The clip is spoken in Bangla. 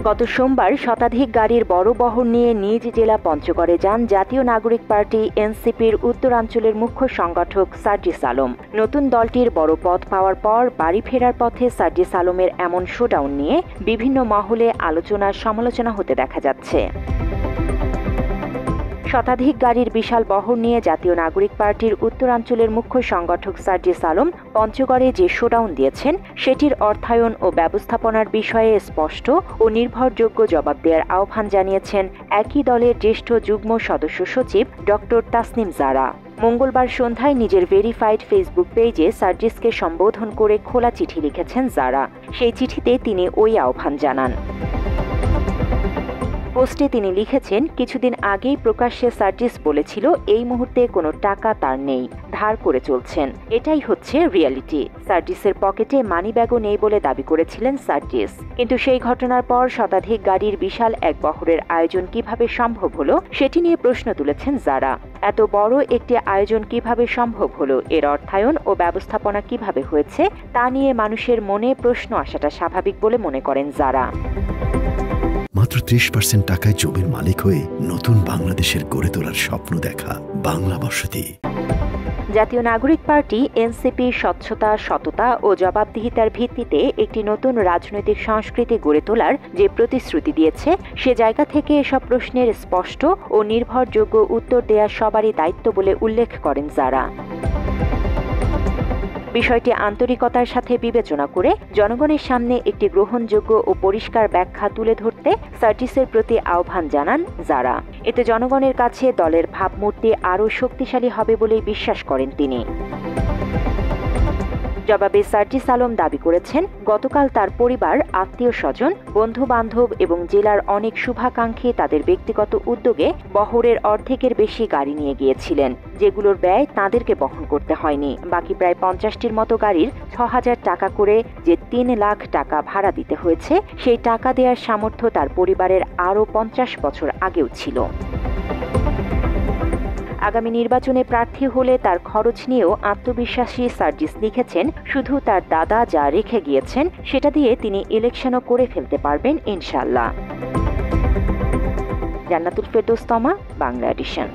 গত সোমবার শতাধিক গাড়ির বড় বহর নিয়ে নিজ জেলা পঞ্চগড়ে যান জাতীয় নাগরিক পার্টি এনসিপির উত্তরাঞ্চলের মুখ্য সংগঠক সার্জিস আলম। নতুন দলটির বড় পদ পাওয়ার পর বাড়ি ফেরার পথে সার্জিস আলমের এমন শোডাউন নিয়ে বিভিন্ন মহলে আলোচনা সমালোচনা হতে দেখা যাচ্ছে। শতাধিক গাড়ির বিশাল বহর নিয়ে জাতীয় নাগরিক পার্টির উত্তরাঞ্চলের মুখ্য সংগঠক সার্জিস আলম পঞ্চগড়ে যে শোডাউন দিয়েছেন সেটির অর্থায়ন ও ব্যবস্থাপনার বিষয়ে স্পষ্ট ও নির্ভরযোগ্য জবাব দেওয়ার আহ্বান জানিয়েছেন একই দলের জ্যেষ্ঠ যুগ্ম সদস্য সচিব ডক্টর তাসনিম জারা। মঙ্গলবার সন্ধ্যায় নিজের ভেরিফাইড ফেসবুক পেজে সার্জিসকে সম্বোধন করে খোলা চিঠি লিখেছেন জারা। সেই চিঠিতে তিনি ওই আহ্বান জানান। পোস্টে তিনি লিখেছেন, কিছুদিন আগেই প্রকাশ্যে সার্জিস বলেছিল এই মুহূর্তে কোনো টাকা তার নেই, ধার করে চলছেন। এটাই হচ্ছে রিয়ালিটি। সার্জিসের পকেটে মানিব্যাগও নেই বলে দাবি করেছিলেন সার্জিস। কিন্তু সেই ঘটনার পর শতাধিক গাড়ির বিশাল এক বহরের আয়োজন কিভাবে সম্ভব হলো সেটি নিয়ে প্রশ্ন তুলেছেন যারা। এত বড় একটি আয়োজন কিভাবে সম্ভব হলো, এর অর্থায়ন ও ব্যবস্থাপনা কিভাবে হয়েছে তা নিয়ে মানুষের মনে প্রশ্ন আসাটা স্বাভাবিক বলে মনে করেন যারা। মাত্র 30% টাকায় জমির মালিক হয়ে নতুন বাংলাদেশের গড়ে তোলার স্বপ্ন দেখা বাংলা বসতি। জাতীয় নাগরিক পার্টি এনসিপি স্বচ্ছতা, সততা ও জবাবদিহিতার ভিত্তিতে একটি নতুন রাজনৈতিক সংস্কৃতি গড়ে তোলার যে প্রতিশ্রুতি দিয়েছে, সে জায়গা থেকে এসব প্রশ্নের স্পষ্ট ও নির্ভরযোগ্য উত্তর দেওয়া সবারই দায়িত্ব বলে উল্লেখ করেন যারা। বিষয়টি আন্তরিকতার সাথে বিবেচনা করে জনগণের সামনে একটি গ্রহণযোগ্য ও পরিষ্কার ব্যাখ্যা তুলে ধরতে সার্জিসের প্রতি আহ্বান জানান যারা। এতে জনগণের কাছে দলের ভাবমূর্তি আরও শক্তিশালী হবে বলেই বিশ্বাস করেন তিনি। জবাবে সার্জিস আলম দাবি করেছেন, গতকাল তার পরিবার, আত্মীয় স্বজন, বন্ধু বান্ধব এবং জেলার অনেক শুভাকাঙ্ক্ষী তাদের ব্যক্তিগত উদ্যোগে বহরের অর্ধেকের বেশি গাড়ি নিয়ে গিয়েছিলেন, যেগুলোর ব্যয় তাঁদেরকে বহন করতে হয়নি। বাকি প্রায় 50টির মতো গাড়ির 6,000 টাকা করে যে 3 লাখ টাকা ভাড়া দিতে হয়েছে, সেই টাকা দেওয়ার সামর্থ্য তার পরিবারের আরও 50 বছর আগেও ছিল। আগামী নির্বাচনে প্রার্থী হলে তার খরচ নিয়েও আত্মবিশ্বাসী সার্জিস লিখেছেন, শুধু তার দাদা যা রেখে গিয়েছেন সেটা দিয়ে তিনি ইলেকশনও করে ফেলতে পারবেন ইনশাআল্লাহ। জান্নাতুল ফেরদৌস তমা, বাংলা এডিশন।